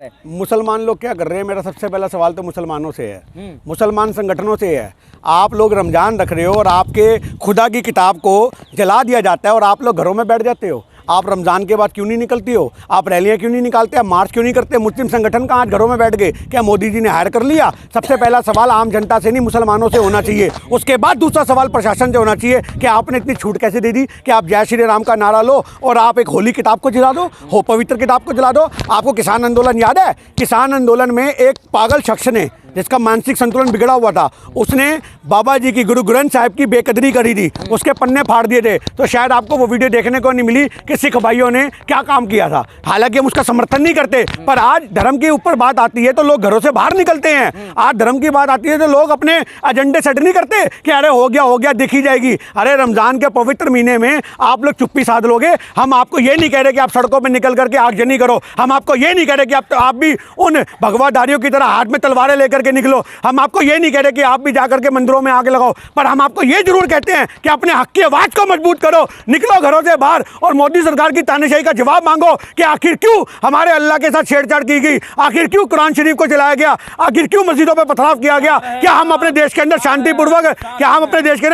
मुसलमान लोग क्या कर रहे हैं? मेरा सबसे पहला सवाल तो मुसलमानों से है, मुसलमान संगठनों से है। आप लोग रमज़ान रख रहे हो और आपके खुदा की किताब को जला दिया जाता है और आप लोग घरों में बैठ जाते हो। आप रमज़ान के बाद क्यों नहीं निकलती हो? आप रैलियां क्यों नहीं निकालते? आप मार्च क्यों नहीं करते? मुस्लिम संगठन कहाँ आज घरों में बैठ गए? क्या मोदी जी ने हायर कर लिया? सबसे पहला सवाल आम जनता से नहीं, मुसलमानों से होना चाहिए। उसके बाद दूसरा सवाल प्रशासन से होना चाहिए कि आपने इतनी छूट कैसे दे दी कि आप जय श्री राम का नारा लो और आप एक होली किताब को जला दो, हो पवित्र किताब को जला दो। आपको किसान आंदोलन याद है? किसान आंदोलन में एक पागल शख्स ने, जिसका मानसिक संतुलन बिगड़ा हुआ था, उसने बाबा जी की, गुरु ग्रंथ साहिब की बेकदरी करी थी, उसके पन्ने फाड़ दिए थे। तो शायद आपको वो वीडियो देखने को नहीं मिली कि सिख भाइयों ने क्या काम किया था। हालांकि हम उसका समर्थन नहीं करते, पर आज धर्म के ऊपर बात आती है तो लोग घरों से बाहर निकलते हैं। आज धर्म की बात आती है तो लोग अपने एजेंडे सेट नहीं करते कि अरे हो गया देखी जाएगी। अरे रमजान के पवित्र महीने में आप लोग चुप्पी साध लोगे। हम आपको ये नहीं कह रहे कि आप सड़कों पर निकल करके आगजनी करो, हम आपको ये नहीं कह रहे कि आप भी उन भगवाधारियों की तरह हाथ में तलवारें लेकर के निकलो, हम आपको ये नहीं कह रहे कि आप भी जाकर के मंदिरों में आग लगाओ, पर हम आपको ये जरूर कहते हैं कि अपने हक की आवाज को मजबूत करो, निकलो घरों से बाहर और मोदी सरकार की तानाशाही का जवाब मांगो कि आखिर क्यों हमारे अल्लाह के साथ छेड़छाड़ की गई, आखिर क्यों कुरान शरीफ को जलाया गया, आखिर क्यों मस्जिदों पर पथराव किया गया। क्या हम अपने देश के अंदर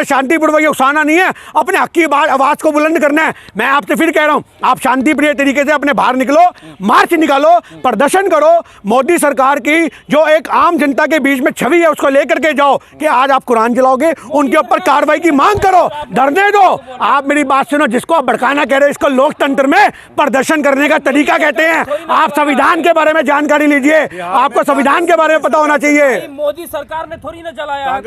शांतिपूर्वक ये उकसाना नहीं है, अपने हक की आवाज को बुलंद करना है। मैं आपसे फिर कह रहा हूं, आप शांतिप्रिय तरीके से अपने बाहर निकलो, मार्च निकालो, प्रदर्शन करो। मोदी सरकार की जो एक आम जनता के बीच में छवि है उसको लेकर के जाओ कि आज आप कुरान जलाओगे, उनके ऊपर कार्रवाई की मांग करो, डरने दो। आप मेरी बात सुनो, जिसको आप भड़काना कह रहे हो इसको लोकतंत्र में प्रदर्शन करने का तरीका कहते हैं। आप संविधान के बारे में जानकारी लीजिए, आपको संविधान के बारे में पता होना चाहिए। मोदी सरकार ने थोड़ी ना जलाया,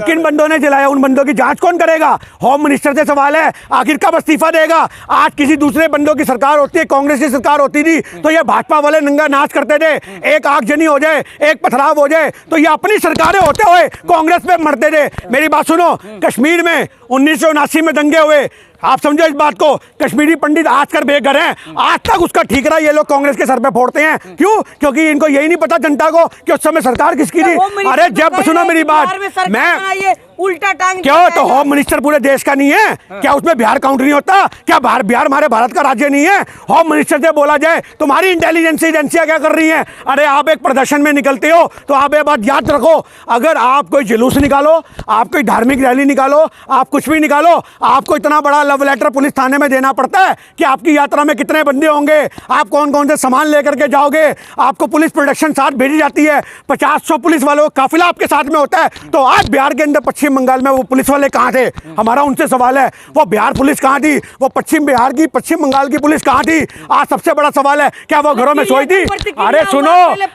किन बंदों ने जलाया? उन बंदों की जांच कौन करेगा? होम मिनिस्टर से सवाल है, आखिर कब इस्तीफा देगा? आज किसी दूसरे बंदों की सरकार होती है, कांग्रेस की सरकार होती थी तो ये भाजपा वाले नंगा नाच करते थे। एक आगजनी हो जाए, एक पथराव हो जाए तो ये अपनी सरकारें होते हुए कांग्रेस पे मरते थे। मेरी बात सुनो, कश्मीर में 1979 में दंगे हुए, आप समझो इस बात को। कश्मीरी पंडित आजकल बेघर हैं, आज तक उसका ठीकरा ये लोग कांग्रेस के सर पे फोड़ते हैं। क्यों? क्योंकि इनको यही नहीं पता जनता को कि उस समय सरकार किसकी थी। अरे जब सुनो मेरी बात, मैं उल्टा टांग क्यों तो होम मिनिस्टर पूरे देश का नहीं है क्या? उसमें बिहार काउंट नहीं होता क्या? बिहार हमारे भारत का राज्य नहीं है? होम मिनिस्टर से बोला जाए तुम्हारी इंटेलिजेंस एजेंसियां क्या कर रही हैं? अरे आप एक प्रदर्शन में निकलते हो तो आप ये बात याद रखो, अगर आप कोई जुलूस निकालो, आप कोई धार्मिक रैली निकालो, आप कुछ भी निकालो, आपको इतना बड़ा लव लेटर पुलिस थाने में देना पड़ता है कि आपकी यात्रा में कितने बंदे होंगे, आप कौन कौन से सामान लेकर के जाओगे, आपको पुलिस प्रोटेक्शन साथ भेजी जाती है, 50-100 पुलिस वालों का काफिला आपके साथ में होता है। तो आज बिहार के अंदर, पश्चिम बंगाल में वो पुलिस वाले कहाँ थे? हमारा उनसे सवाल है, वो बिहार पुलिस कहाँ थी? वो पश्चिम बंगाल की पुलिस कहाँ थी? आज सबसे बड़ा सवाल है, क्या वो घरों में सोई थी? अरे सुनो,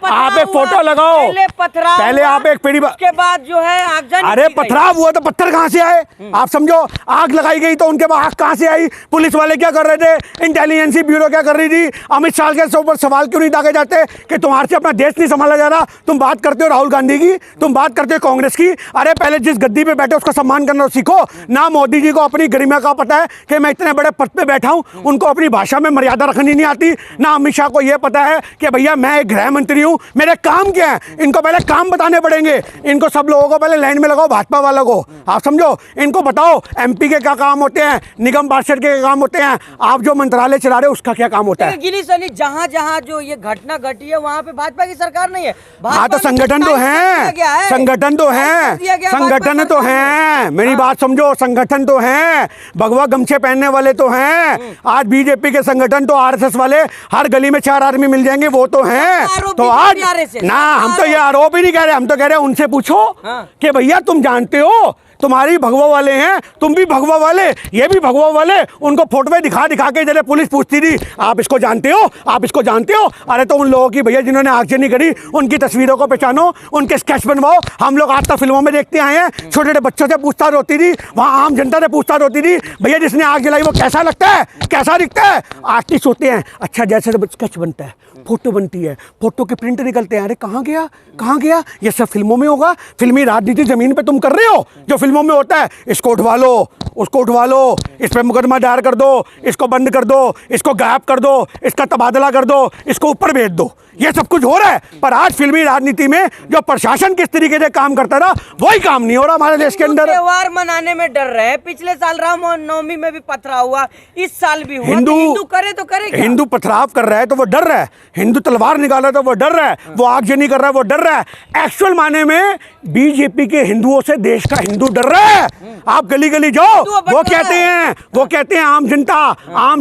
आप एक फोटो लगाओ, पहले आप एक पीढ़ी के बाद जो है आगजनी। अरे पथराव हुआ तो पत्थर कहाँ से आए? आप समझो, आग लगाई गई तो उनके बाद आग कहाँ से आई? पुलिस वाले क्या कर रहे थे? इंटेलिजेंस ब्यूरो क्या कर रही थी? अमित शाह के ऊपर सवाल क्यों नहीं दागे जाते कि तुम्हारे से अपना देश नहीं संभाला जा रहा? तुम बात करते हो राहुल गांधी की, तुम बात करते हो कांग्रेस की। अरे पहले जिस गद्दी पे बैठे उसका सम्मान करना सीखो ना। मोदी जी को अपनी गरिमा का पता है कि मैं इतने बड़े पद पे बैठा हूं, उनको अपनी भाषा में मर्यादा रखनी नहीं आती। ना अमित शाह को यह पता है कि भैया मैं एक गृह मंत्री हूं, मेरे काम क्या है। इनको पहले काम बताने पड़ेंगे। इनको सब लोगों को पहले लाइन में लगाओ, भाजपा वालों को आप समझो, इनको बताओ एमपी के क्या काम होते हैं, निगम पार्षद के काम होते हैं, आप जो मंत्रालय चला रहे हो उसका क्या काम होता है। गिनी सनी जहां जहां जो ये घटना घटी है वहां पे भाजपा की सरकार नहीं है। हाँ तो संगठन तो है, संगठन तो है, संगठन तो है। मेरी बात समझो, संगठन तो हैं, भगवा गमछे पहनने वाले तो हैं। आज बीजेपी के संगठन तो आरएसएस वाले, हर गली में 4 आदमी मिल जाएंगे, वो तो हैं। तो आज ना हम तो ये आरोप ही नहीं कह रहे, हम तो कह रहे हैं उनसे पूछो कि भैया तुम जानते हो तुम्हारी भगवा वाले हैं, तुम भी भगवा वाले, ये भी भगवा वाले, उनको फोटो दिखा के जरा पुलिस पूछती थी आप इसको जानते हो, आप इसको जानते हो। अरे तो उन लोगों की भैया जिन्होंने आगजनी करी उनकी तस्वीरों को पहचानो, उनके स्केच बनवाओ। हम लोग आज तक फिल्मों में देखते आए हैं, छोटे छोटे बच्चों से पूछताछ होती थी, वहाँ आम जनता से पूछताछ होती थी, भैया जिसने आग जलाई वो कैसा लगता है, कैसा दिखता है। आर्टिस्ट होते हैं, अच्छा जैसे स्केच बनता है, फोटो बनती है, फोटो के प्रिंट निकलते हैं, अरे कहाँ गया कहाँ गया, ये सब फिल्मों में होगा। फिल्मी राजनीति जमीन पे तुम कर रहे हो जो फिल्मों में होता है। इसको उठवा लो, उसको उठवा लो, इस पर मुकदमा दायर कर दो, इसको बंद कर दो, इसको गायब कर दो, इसका तबादला कर दो, इसको ऊपर भेज दो। ये सब कुछ हो रहा है, पर आज फिल्मी राजनीति में जो प्रशासन किस तरीके से काम करता था वही काम नहीं हो रहा हमारे देश के अंदर। त्योहार मनाने में डर रहे हैं। पिछले साल रामनवमी में भी पथराव हुआ, इस साल भी हुआ। हिंदू करे तो करे क्या? हिंदू पथराव कर रहा है तो वो डर रहा है, हिंदू तलवार निकाला तो वो डर रहा है, वो आगजनी कर रहा है वो डर रहा है। एक्चुअल माने में बीजेपी के हिंदुओं से देश का हिंदू डर रहा है। आप गली गली जाओ, वो कहते हैं आम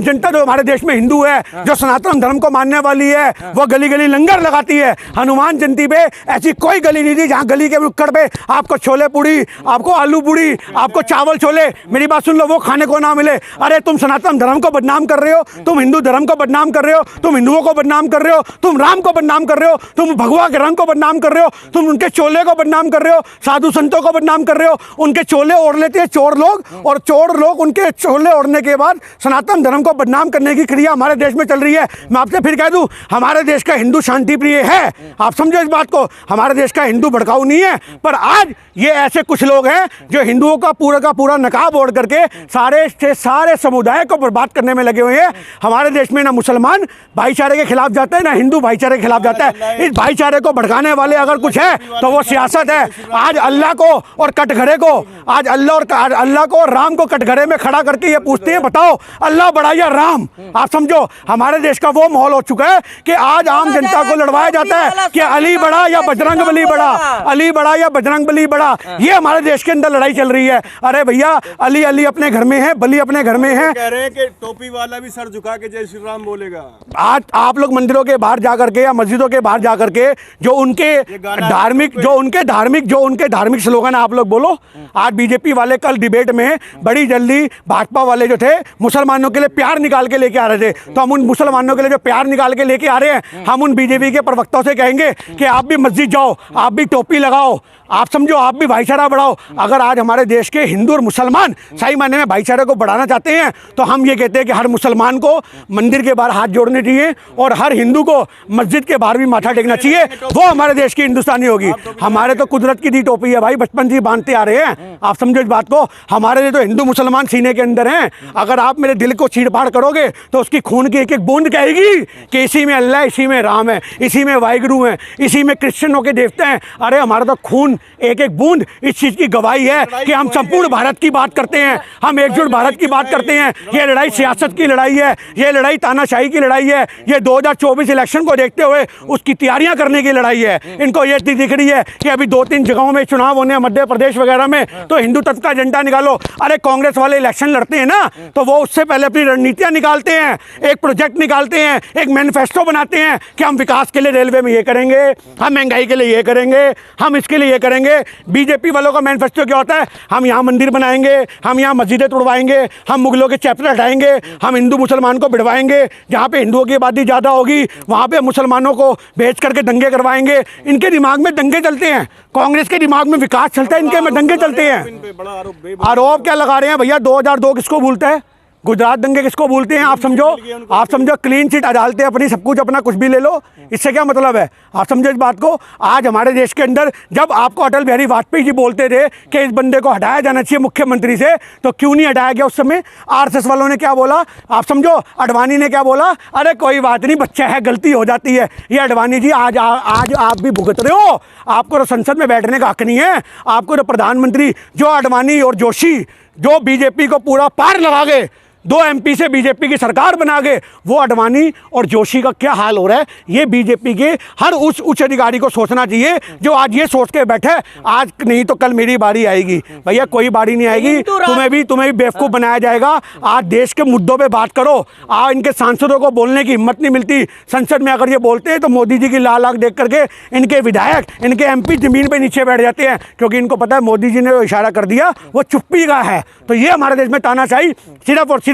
जनता जो हमारे देश में हिंदू है, जो सनातन धर्म को मानने वाली है, वो गली गली लंगर लगाती है। हनुमान जयंती पे ऐसी कोई गली नहीं थी जहाँ गली के नुक्कड़ पे आपको छोले पूड़ी, आपको आलू पूड़ी, आपको चावल छोले, मेरी बात सुन लो, वो खाने को ना मिले। अरे तुम सनातन धर्म को बदनाम कर रहे हो, तुम हिंदू धर्म को बदनाम कर रहे हो, तुम हिंदुओं को बदनाम कर रहे हो, तुम राम को बदनाम कर रहे हो, तुम भगवा के रंग को बदनाम कर रहे हो, तुम उनके चोले को बदनाम कर रहे हो, साधु संतों को बदनाम कर रहे हो। उनके चोले ओढ़ लेते हैं चोर लोग, और चोर लोग उनके चोले ओढ़ने के बाद सनातन धर्म को बदनाम करने की क्रिया हमारे देश में चल रही है। मैं आपसे फिर कह दूं, हमारे देश का हिंदू शांति प्रिय है, आप समझो इस बात को। हमारे देश का हिंदू भड़काऊ नहीं है, पर आज ये ऐसे कुछ लोग हैं जो हिंदुओं का पूरा नकाब ओढ़ करके सारे समुदाय को बर्बाद करने में लगे हुए हैं। हमारे देश में ना मुसलमान भाईचारे के खिलाफ जाता है, ना हिंदू भाईचारे के खिलाफ जाता है। इस भाईचारे को भड़काने वाले अगर कुछ है तो वो सियासत है। आज अल्लाह को और कटघरे को, आज अल्लाह को और राम को कटघरे में खड़ा करके ये पूछते हैं, बताओ अल्लाह बड़ा या राम? आप समझो हमारे देश का वो माहौल हो चुका है कि आज आम जनता को लड़वाया जाता है कि अली बड़ा या बजरंग बली बड़ा, अली बड़ा या बजरंग बली बड़ा। ये हमारे देश के अंदर लड़ाई चल रही है। अरे भैया, अली अपने घर में है, बली अपने घर में है। कह रहे हैं कि टोपी वाला भी सर झुका के जय श्री राम बोलेगा। आज आप लोग मंदिरों के बाहर जाकर के या मस्जिदों के बाहर जाकर के जो उनके धार्मिक स्लोगन आप लोग बोलो। आज बीजेपी वाले कल डिबेट में बड़ी जल्दी भाजपा वाले जो थे मुसलमानों के लिए प्यार निकाल के लेके आ रहे थे, तो हम उन मुसलमानों के लिए जो प्यार निकाल के लेके आ रहे हैं, हम उन बीजेपी के प्रवक्ताओं से कहेंगे कि आप भी मस्जिद जाओ, आप भी टोपी लगाओ, आप समझो, आप भी भाईचारा बढ़ाओ। अगर आज हमारे देश के हिंदू और मुसलमान सही मायने में भाईचारे को बढ़ाना चाहते हैं तो हम ये कहते हैं कि हर मुसलमान को मंदिर के बाहर हाथ जोड़ने चाहिए और हर हिंदू को मस्जिद के बाहर भी माथा टेकना चाहिए। वो हमारे देश की हिंदुस्तानी होगी। हमारे तो कुदरत की दी टोपी है भाई, बचपन से बांधते आ रहे हैं। आप समझो इस बात को। हमारे लिए तो हिंदू मुसलमान सीने के अंदर हैं। अगर आप मेरे दिल को चीड़-फाड़ करोगे तो उसकी खून की एक एक बूंद कहेगी कि इसी में अल्लाह, इसी में राम है, इसी में वाहिगुरु है, इसी में क्रिश्चियनों के देवता हैं। अरे हमारा तो खून एक एक बूंद इस चीज की गवाही है कि हम संपूर्ण भारत की बात करते हैं, हम एकजुट भारत की बात करते हैं। ये लड़ाई सियासत की लड़ाई है, ये लड़ाई तानाशाही की लड़ाई है, ये 2024 इलेक्शन को देखते हुए उसकी तैयारियां करने की लड़ाई है। इनको ये दिख रही है कि अभी 2-3 जगहों में चुनाव होने, मध्य प्रदेश वगैरह में, तो हिंदू तत्व का एजेंडा निकालो। अरे कांग्रेस वाले इलेक्शन लड़ते हैं ना, तो वो उससे पहले अपनी रणनीतियां निकालते हैं, एक प्रोजेक्ट निकालते हैं, एक मैनिफेस्टो बनाते हैं कि हम विकास के लिए रेलवे में ये करेंगे, हम महंगाई के लिए ये करेंगे, हम इसके लिए ये करेंगे। बीजेपी वालों का मैनिफेस्टो क्या होता है? हम यहाँ मंदिर बनाएंगे, हम यहाँ मस्जिदें तोड़वाएंगे, हम मुगलों के चैप्टर हटाएंगे, हम हिंदू मुसलमान को भिड़वाएंगे, जहाँ पे हिंदुओं की आबादी ज़्यादा होगी वहाँ पे मुसलमानों को भेज करके दंगे करवाएंगे। इनके दिमाग में दंगे चलते हैं, कांग्रेस के दिमाग में विकास चलता है, इनके में दंगे चलते हैं। आरोप क्या लगा रहे हैं भैया? 2002 किसको भूलता है? गुजरात दंगे किसको भूलते हैं? आप समझो क्लीन चिट अदालतें अपनी, सब कुछ अपना, कुछ भी ले लो, इससे क्या मतलब है? आप समझो इस बात को। आज हमारे देश के अंदर जब आपको अटल बिहारी वाजपेयी जी बोलते थे कि इस बंदे को हटाया जाना चाहिए मुख्यमंत्री से, तो क्यों नहीं हटाया गया उस समय? आरएसएस वालों ने क्या बोला? आप समझो अडवाणी ने क्या बोला? अरे कोई बात नहीं, बच्चा है, गलती हो जाती है। ये अडवाणी जी आज आप भी भुगत रहे हो। आपको तो संसद में बैठने का हक नहीं है। आपको तो प्रधानमंत्री जो अडवाणी और जोशी जो बीजेपी को पूरा पार लगा गए, 2 MP से बीजेपी की सरकार बना गए, वो अडवाणी और जोशी का क्या हाल हो रहा है? ये बीजेपी के हर उस उच्च अधिकारी को सोचना चाहिए जो आज ये सोच के बैठे आज नहीं तो कल मेरी बारी आएगी। भैया कोई बारी नहीं आएगी, तुम्हें भी बेवकूफ़ बनाया जाएगा। आज देश के मुद्दों पे बात करो। आज इनके सांसदों को बोलने की हिम्मत नहीं मिलती। संसद में अगर ये बोलते हैं तो मोदी जी की लाल आंख देख करके इनके विधायक, इनके MP जमीन पर नीचे बैठ जाते हैं, क्योंकि इनको पता है मोदी जी ने इशारा कर दिया, वो चुप्पी का है। तो ये हमारे देश में तानाशाही सिर्फ और सिर्फ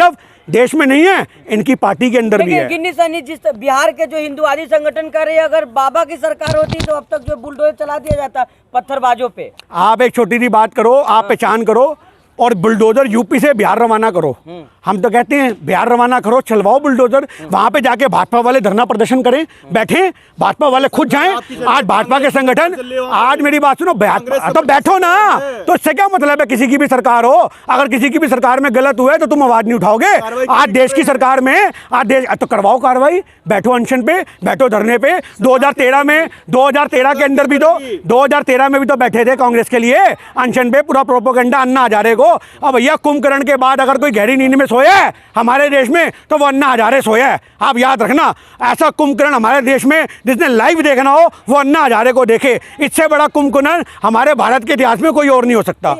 देश में नहीं है, इनकी पार्टी के अंदर भी है। गिन्नी सनी जिस बिहार के जो हिंदुवादी संगठन कर रहे हैं, अगर बाबा की सरकार होती तो अब तक जो बुलडोजर चला दिया जाता पत्थरबाजों पे। आप एक छोटी सी बात करो, आप पहचान करो, और बुलडोजर यूपी से बिहार रवाना करो। हम तो कहते हैं बिहार रवाना करो, चलवाओ बुलडोजर, वहां पे जाके भाजपा वाले धरना प्रदर्शन करें, बैठे भाजपा वाले खुद जाएं। आज भाजपा के संगठन, आज मेरी बात सुनो, तो बैठो ना, तो इससे क्या मतलब है? किसी की भी सरकार हो, अगर किसी की भी सरकार में गलत हुआ है तो तुम आवाज नहीं उठाओगे? आज देश की सरकार में, आज देश, तो करवाओ कार्रवाई, बैठो अनशन पे, बैठो धरने पे। 2013 के अंदर भी तो 2013 में भी तो बैठे थे कांग्रेस के लिए अनशन पे, पूरा प्रोपोगंडा अन्ना हजारे को। अब भैया कुंभकर्ण के बाद अगर कोई गहरी नींद में सोया है हमारे देश में तो वो अन्ना हजारे सोया है। आप याद रखना, ऐसा कुंभकर्ण हमारे देश में जिसने लाइव देखना हो वो अन्ना हजारे को देखे। इससे बड़ा कुंभकर्ण हमारे भारत के इतिहास में कोई और नहीं हो सकता।